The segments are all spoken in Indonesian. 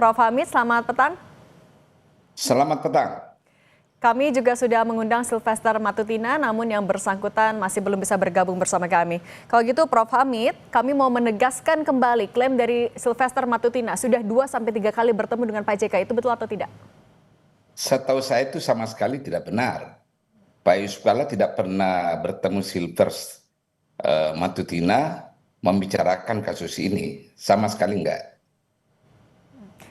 Prof. Hamid, selamat petang. Selamat petang. Kami juga sudah mengundang Sylvester Matutina, namun yang bersangkutan masih belum bisa bergabung bersama kami. Kalau gitu Prof. Hamid, kami mau menegaskan kembali klaim dari Sylvester Matutina sudah 2-3 kali bertemu dengan Pak JK, itu betul atau tidak? Setahu saya itu sama sekali tidak benar. Pak Yusuf Kalla tidak pernah bertemu Sylvester Matutina membicarakan kasus ini. Sama sekali enggak.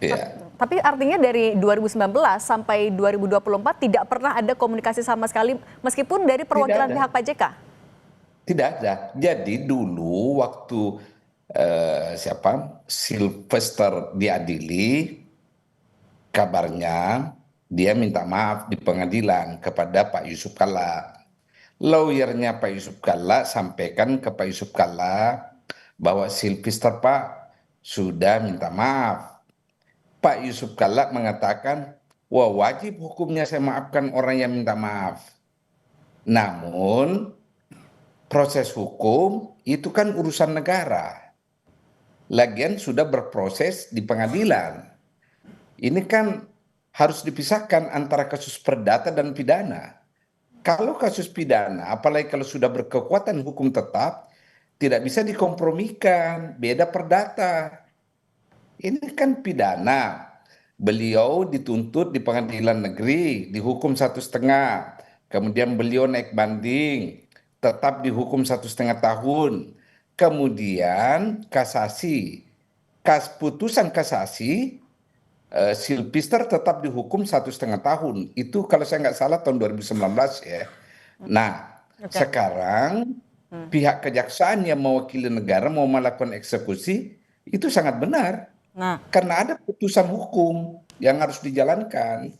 Ya. Tapi artinya dari 2019 sampai 2024 tidak pernah ada komunikasi sama sekali meskipun dari perwakilan pihak Pak JK? Tidak ada. Jadi dulu waktu Sylvester diadili, kabarnya dia minta maaf di pengadilan kepada Pak Yusuf Kalla. Lawyernya Pak Yusuf Kalla sampaikan ke Pak Yusuf Kalla bahwa Sylvester Pak sudah minta maaf. Pak Yusuf Kalla mengatakan, wah wajib hukumnya saya maafkan orang yang minta maaf. Namun proses hukum itu kan urusan negara. Lagian sudah berproses di pengadilan. Ini kan harus dipisahkan antara kasus perdata dan pidana. Kalau kasus pidana, apalagi kalau sudah berkekuatan hukum tetap, tidak bisa dikompromikan, beda perdata. Ini kan pidana. Beliau dituntut di pengadilan negeri, dihukum 1,5. Kemudian beliau naik banding, tetap dihukum 1,5 tahun. Kemudian kasasi. Putusan kasasi, Sylvester tetap dihukum 1,5 tahun. Itu kalau saya nggak salah tahun 2019 ya. Nah, sekarang pihak kejaksaan yang mewakili negara mau melakukan eksekusi itu sangat benar. Karena ada putusan hukum yang harus dijalankan.